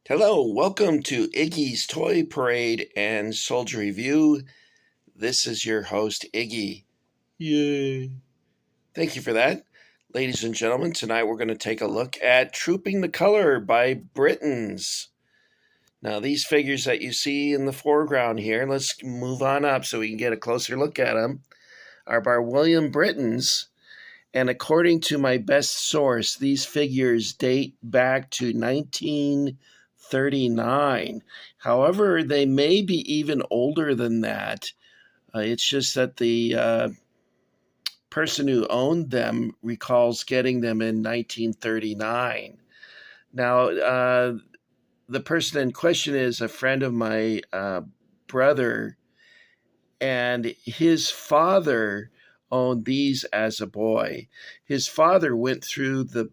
Hello, welcome to Iggy's Toy Parade and Soldier Review. This is your host, Iggy. Yay. Thank you for that. Ladies and gentlemen, tonight we're going to take a look at Trooping the Color by Britons. Now, these figures that you see in the foreground here, let's move on up so we can get a closer look at them, are by William Britons. And according to my best source, these figures date back to 1939. However, they may be even older than that. It's just that the person who owned them recalls getting them in 1939. Now, the person in question is a friend of my brother, and his father owned these as a boy. His father went through the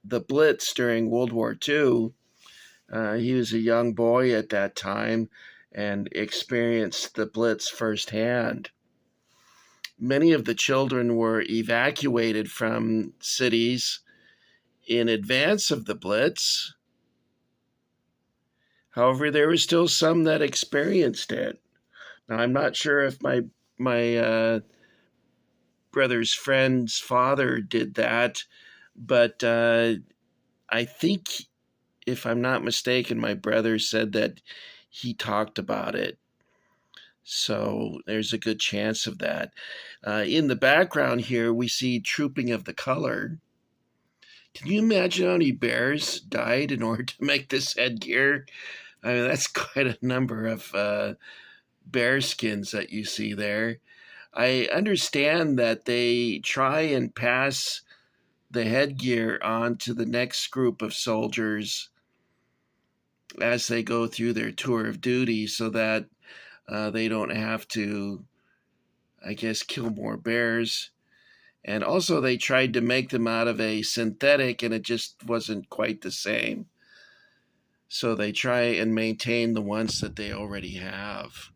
Blitz during World War II. He was a young boy at that time and experienced the Blitz firsthand. Many of the children were evacuated from cities in advance of the Blitz. However, there were still some that experienced it. Now, I'm not sure if my brother's friend's father did that, but I think, if I'm not mistaken, my brother said that he talked about it. So there's a good chance of that. In the background here, we see Trooping of the Color. Can you imagine how many bears died in order to make this headgear? I mean, that's quite a number of bear skins that you see there. I understand that they try and pass the headgear on to the next group of soldiers as they go through their tour of duty so that they don't have to, I guess, kill more bears. And also they tried to make them out of a synthetic, and it just wasn't quite the same. So they try and maintain the ones that they already have.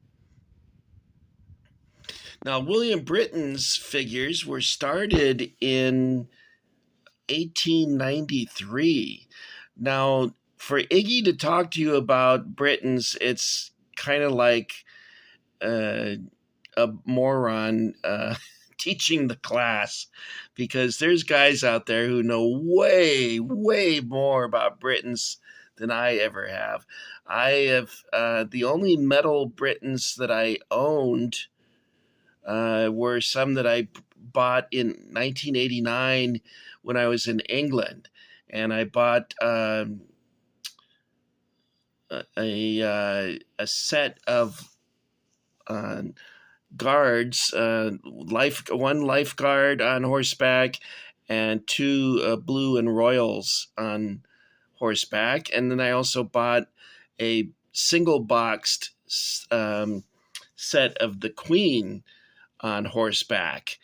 Now, William Britton's figures were started in 1893. Now, for Iggy to talk to you about Britton's, it's kind of like a moron teaching the class, because there's guys out there who know way, way more about Britton's than I ever have. I have the only metal Britton's that I owned were some that I bought in 1989 when I was in England, and I bought a set of guards, one lifeguard on horseback, and two blue and royals on horseback, and then I also bought a single boxed set of the Queen on horseback.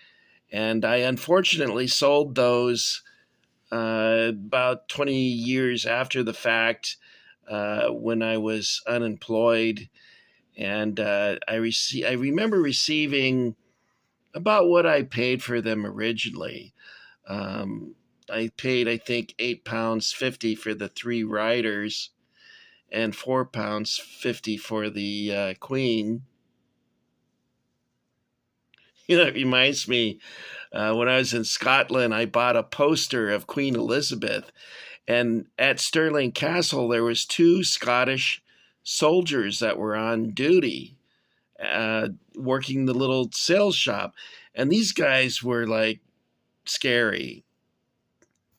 And I unfortunately sold those about 20 years after the fact, when I was unemployed. And I remember receiving about what I paid for them originally. I paid, I think, £8.50 for the three riders and £4.50 for the Queen. It reminds me, when I was in Scotland, I bought a poster of Queen Elizabeth, and at Stirling Castle, there was two Scottish soldiers that were on duty, working the little sales shop, and these guys were like scary.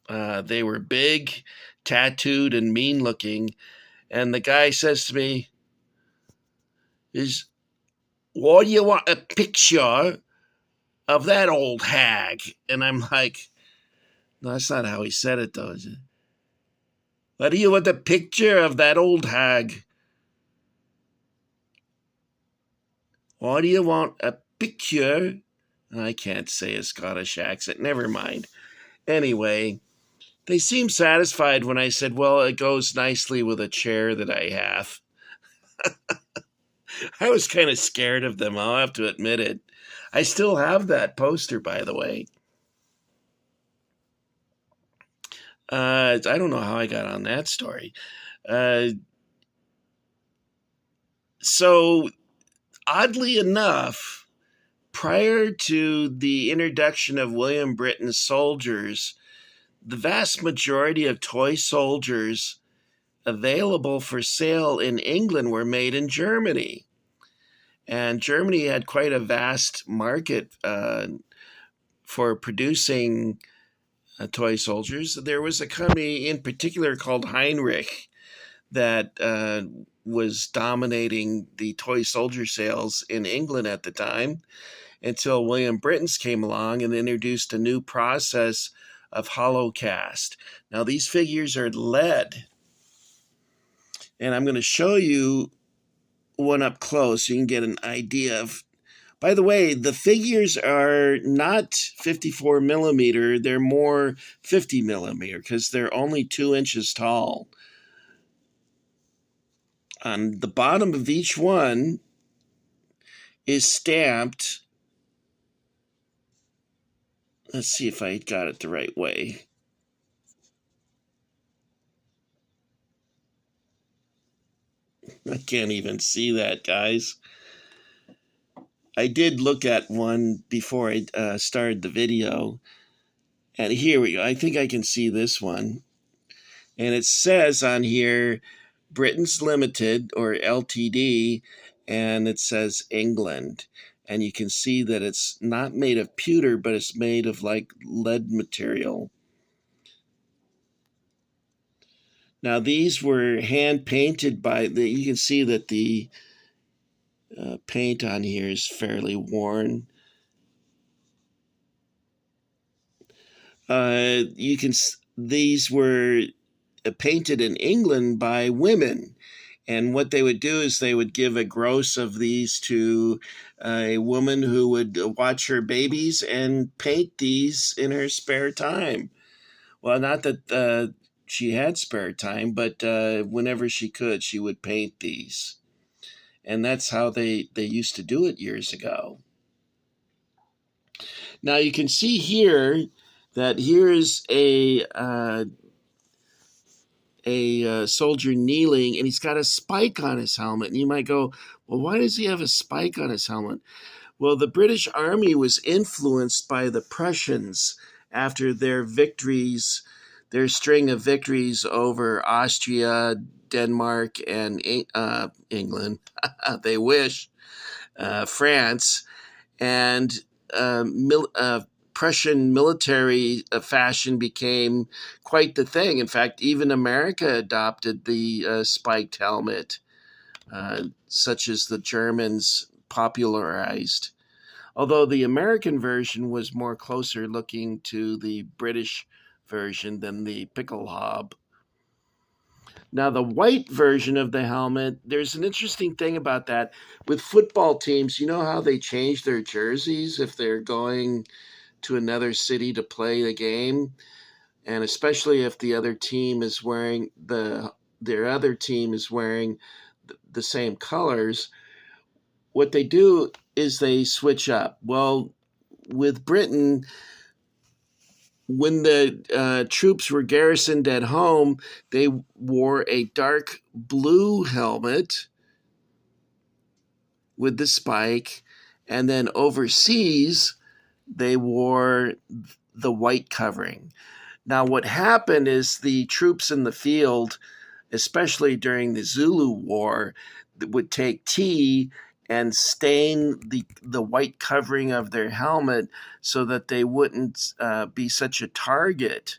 They were big, tattooed, and mean looking, and the guy says to me, "Why do you want a picture of that old hag?" And I'm like, no, that's not how he said it, though, is it? "Why do you want a picture of that old hag?" "Why do you want a picture?" I can't say a Scottish accent. Never mind. Anyway, they seemed satisfied when I said, well, it goes nicely with a chair that I have. I was kind of scared of them, I'll have to admit it. I still have that poster, by the way. I don't know how I got on that story. Uh, so, oddly enough, prior to the introduction of William Britton's soldiers, the vast majority of toy soldiers available for sale in England were made in Germany. And Germany had quite a vast market for producing toy soldiers. There was a company in particular called Heinrich that was dominating the toy soldier sales in England at the time until William Britton's came along and introduced a new process of hollow cast. Now, these figures are lead, and I'm going to show you one up close so you can get an idea of. By the way, the figures are not 54 millimeter, they're more 50 millimeter because they're only 2 inches tall. On the bottom of each one is stamped. Let's see if I got it the right way. I can't even see that, guys. I did look at one before I started the video. And here we go. I think I can see this one. And it says on here, Britain's Limited, or LTD, and it says England. And you can see that it's not made of pewter, but it's made of like lead material. Now, these were hand painted you can see that the paint on here is fairly worn. These were painted in England by women. And what they would do is they would give a gross of these to a woman who would watch her babies and paint these in her spare time. Well, not that she had spare time, but whenever she could, she would paint these. And that's how they used to do it years ago. Now you can see here that here's a soldier kneeling, and he's got a spike on his helmet. And you might go, well, why does he have a spike on his helmet? Well, the British Army was influenced by the Prussians after their victories, their string of victories over Austria, Denmark, and England. They wish. France. And Prussian military fashion became quite the thing. In fact, even America adopted the spiked helmet, such as the Germans popularized. Although the American version was more closer looking to the British version than the pickelhaube. Now, the white version of the helmet, there's an interesting thing about that. With football teams, you know how they change their jerseys if they're going to another city to play the game, and especially if the other team is wearing their other team is wearing the same colors. What they do is they switch up. Well, with Britain, when the troops were garrisoned at home, they wore a dark blue helmet with the spike, and then overseas, they wore the white covering. Now, what happened is the troops in the field, especially during the Zulu War, would take tea and stain the white covering of their helmet so that they wouldn't be such a target.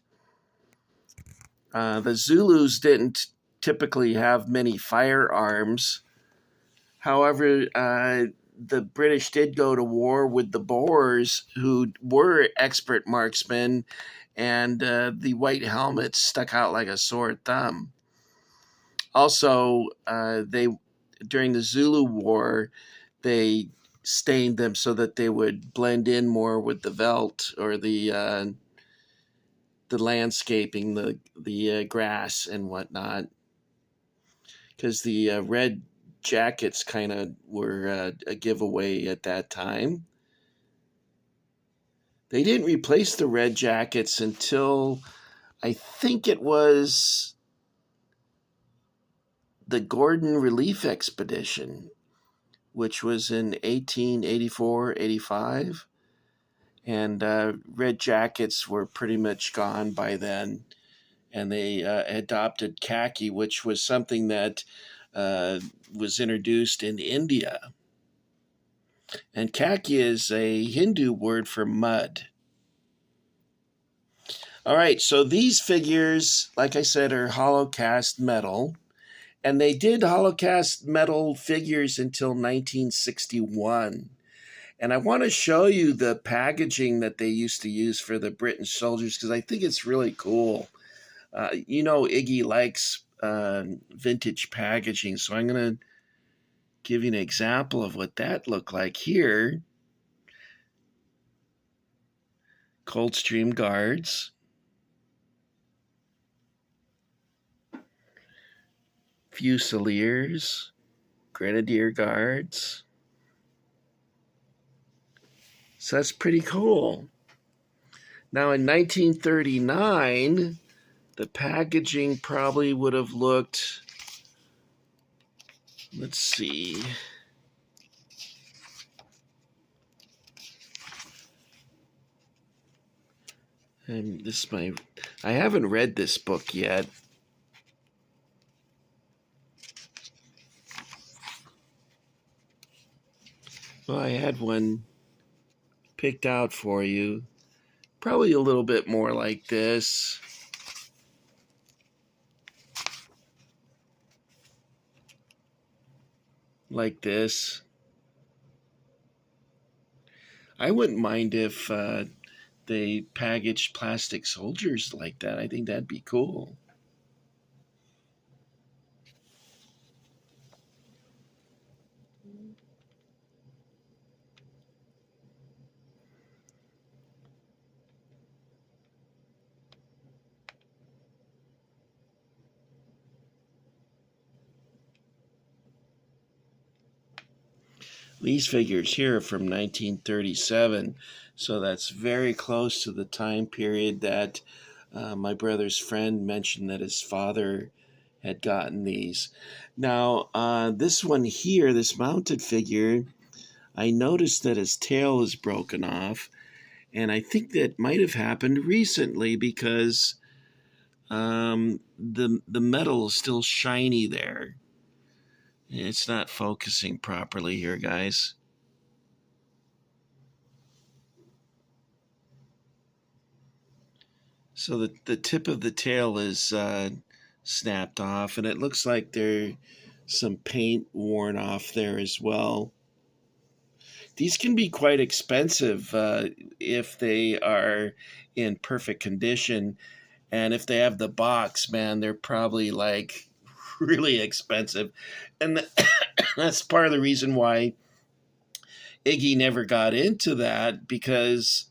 The Zulus didn't typically have many firearms. However, the British did go to war with the Boers, who were expert marksmen, and the white helmets stuck out like a sore thumb. Also, during the Zulu War, they stained them so that they would blend in more with the veldt, or the landscaping, the grass and whatnot, because the red jackets kind of were a giveaway at that time. They didn't replace the red jackets until I think it was the Gordon Relief Expedition, which was in 1884-85. And red jackets were pretty much gone by then. And they adopted khaki, which was something that was introduced in India. And khaki is a Hindu word for mud. All right, so these figures, like I said, are hollow cast metal. And they did hollow cast metal figures until 1961. And I want to show you the packaging that they used to use for the British soldiers because I think it's really cool. Iggy likes vintage packaging, so I'm going to give you an example of what that looked like here. Coldstream Guards. Fusiliers. Grenadier Guards. So that's pretty cool. Now in 1939, the packaging probably would have looked, let's see. And I haven't read this book yet. Well, I had one picked out for you. Probably a little bit more like this. Like this. I wouldn't mind if they packaged plastic soldiers like that. I think that'd be cool. These figures here are from 1937, so that's very close to the time period that my brother's friend mentioned that his father had gotten these. Now, this one here, this mounted figure, I noticed that his tail is broken off, and I think that might have happened recently because the metal is still shiny there. It's not focusing properly here, guys. So the tip of the tail is snapped off, and it looks like there's some paint worn off there as well. These can be quite expensive if they are in perfect condition. And if they have the box, man, they're probably like really expensive. And that's part of the reason why Iggy never got into that, because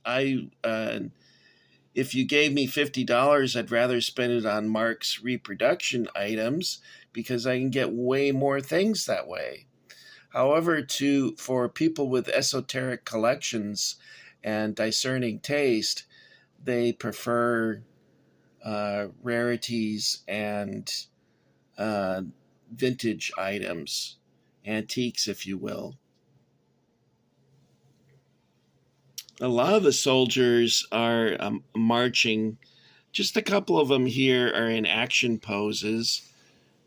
if you gave me $50, I'd rather spend it on Mark's reproduction items because I can get way more things that way. However, for people with esoteric collections and discerning taste, they prefer rarities and vintage items, antiques, if you will. A lot of the soldiers are marching. Just a couple of them here are in action poses,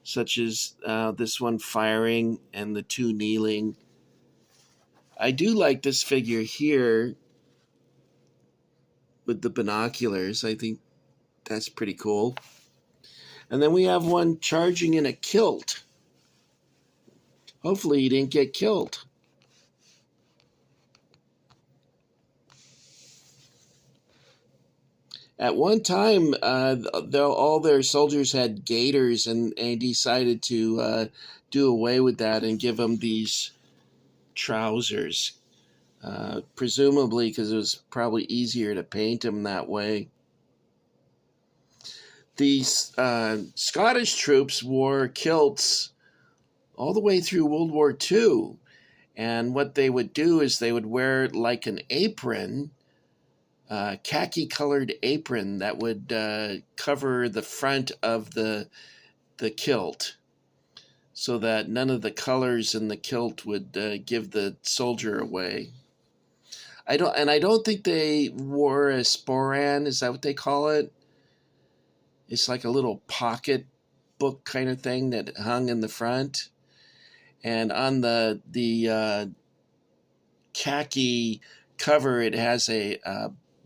such as this one firing and the two kneeling. I do like this figure here with the binoculars. I think that's pretty cool. And then we have one charging in a kilt. Hopefully he didn't get killed. At one time, all their soldiers had gaiters, and decided to do away with that and give them these trousers, presumably because it was probably easier to paint them that way. These Scottish troops wore kilts all the way through World War II, and what they would do is they would wear like an apron, khaki-colored apron that would cover the front of the kilt. so that none of the colors in the kilt would give the soldier away. I don't think they wore a sporan. Is that what they call it? It's like a little pocket book kind of thing that hung in the front, and on the khaki cover, it has a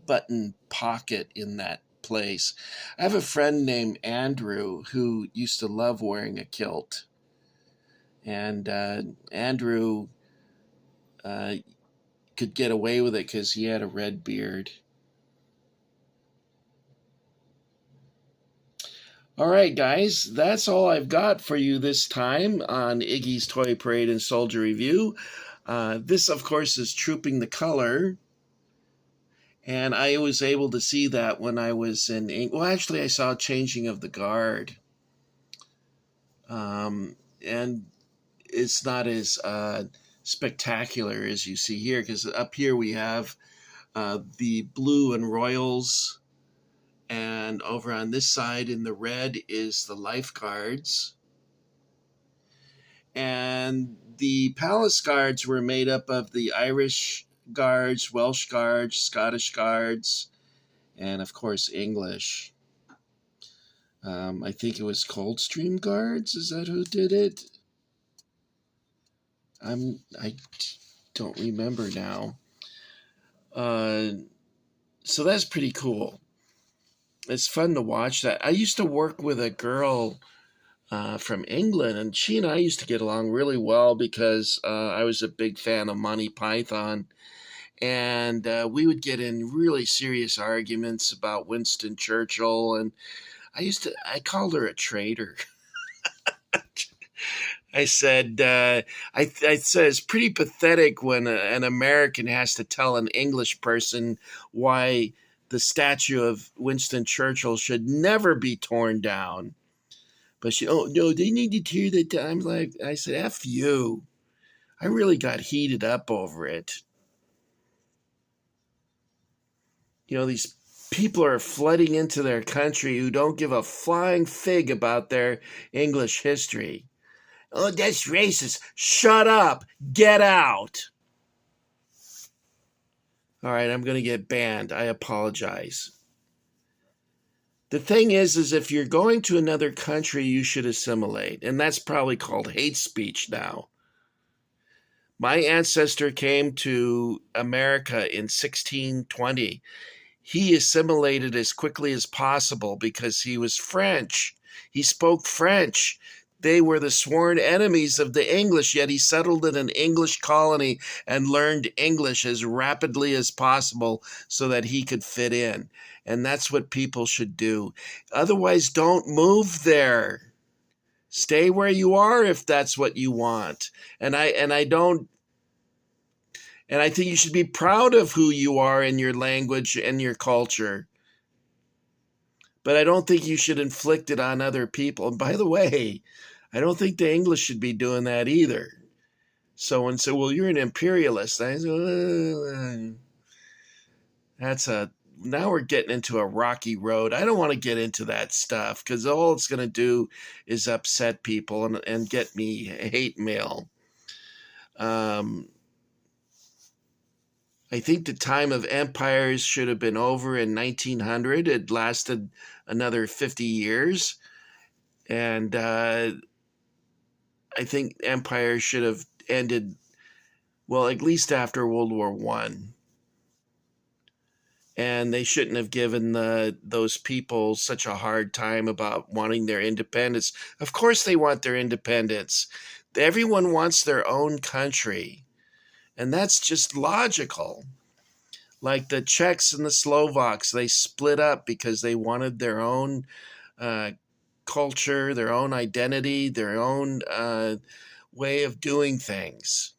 button pocket in that place. I have a friend named Andrew who used to love wearing a kilt, and Andrew uh, could get away with it because he had a red beard. All right, guys, that's all I've got for you this time on Iggy's Toy Parade and Soldier Review. This, of course, is Trooping the Color. And I was able to see that when I was in England. Well, actually, I saw Changing of the Guard. And it's not as spectacular as you see here, because up here we have the blue and royals. And over on this side in the red is the lifeguards. And the palace guards were made up of the Irish guards, Welsh guards, Scottish guards, and of course English. I think it was Coldstream Guards. Is that who did it? I don't remember now. So that's pretty cool. It's fun to watch that. I used to work with a girl from England, and she and I used to get along really well because I was a big fan of Monty Python. And we would get in really serious arguments about Winston Churchill, and I called her a traitor. I said, I said it's pretty pathetic when an American has to tell an English person why the statue of Winston Churchill should never be torn down. But oh no, they need to tear that down. I said, F you. I really got heated up over it. These people are flooding into their country who don't give a flying fig about their English history. Oh, that's racist. Shut up. Get out. All right, I'm going to get banned. I apologize. The thing is if you're going to another country, you should assimilate. And that's probably called hate speech now. My ancestor came to America in 1620. He assimilated as quickly as possible because he was French. He spoke French. They were the sworn enemies of the English, yet he settled in an English colony and learned English as rapidly as possible so that he could fit in. And that's what people should do. Otherwise, don't move there. Stay where you are if that's what you want. And I think you should be proud of who you are and your language and your culture. But I don't think you should inflict it on other people. And by the way, I don't think the English should be doing that either. Someone said, well, you're an imperialist. I said, now we're getting into a rocky road. I don't want to get into that stuff because all it's going to do is upset people and get me hate mail. I think the time of empires should have been over in 1900. It lasted another 50 years. And I think empires should have ended, well, at least after World War I. And they shouldn't have given those people such a hard time about wanting their independence. Of course they want their independence. Everyone wants their own country. And that's just logical. Like the Czechs and the Slovaks, they split up because they wanted their own culture, their own identity, their own way of doing things.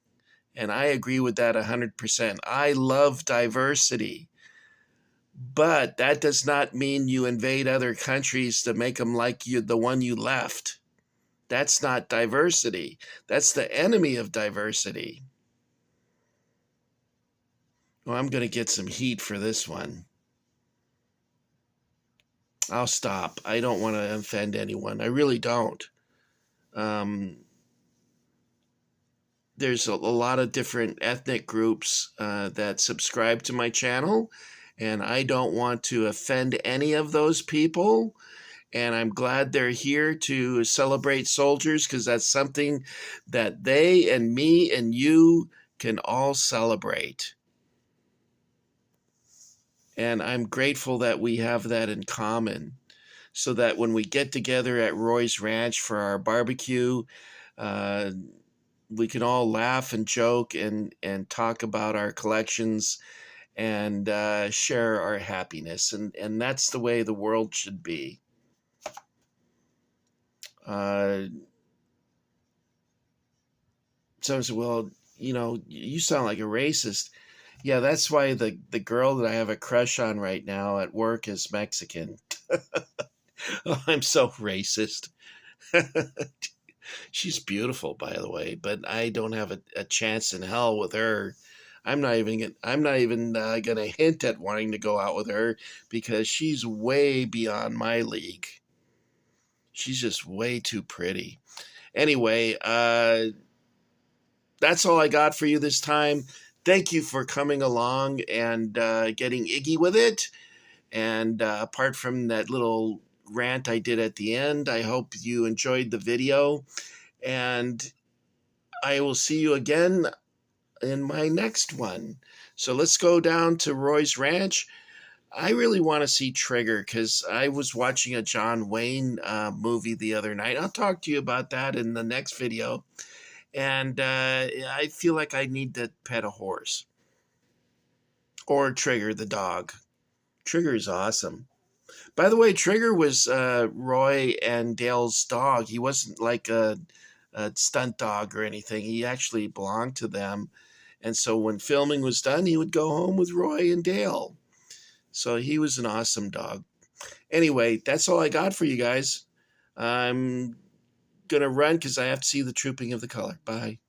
And I agree with that 100%. I love diversity. But that does not mean you invade other countries to make them like you, the one you left. That's not diversity. That's the enemy of diversity. Well, I'm going to get some heat for this one. I'll stop. I don't want to offend anyone. I really don't. there's a lot of different ethnic groups that subscribe to my channel, and I don't want to offend any of those people. And I'm glad they're here to celebrate soldiers, because that's something that they and me and you can all celebrate. And I'm grateful that we have that in common, so that when we get together at Roy's Ranch for our barbecue, uh, we can all laugh and joke and talk about our collections and share our happiness. And that's the way the world should be. Uh, Someone said, well, you sound like a racist. Yeah, that's why the girl that I have a crush on right now at work is Mexican. Oh, I'm so racist. She's beautiful, by the way, but I don't have a chance in hell with her. I'm not even gonna hint at wanting to go out with her, because she's way beyond my league. She's just way too pretty. Anyway, that's all I got for you this time. Thank you for coming along and getting iggy with it. And apart from that little rant I did at the end, I hope you enjoyed the video. And I will see you again in my next one. So let's go down to Roy's Ranch. I really want to see Trigger, because I was watching a John Wayne movie the other night. I'll talk to you about that in the next video. And I feel like I need to pet a horse. Or Trigger the dog. Trigger is awesome. By the way, Trigger was Roy and Dale's dog. He wasn't like a stunt dog or anything. He actually belonged to them. And so when filming was done, he would go home with Roy and Dale. So he was an awesome dog. Anyway, that's all I got for you guys. I'm going to run because I have to see the Trooping of the Color. Bye.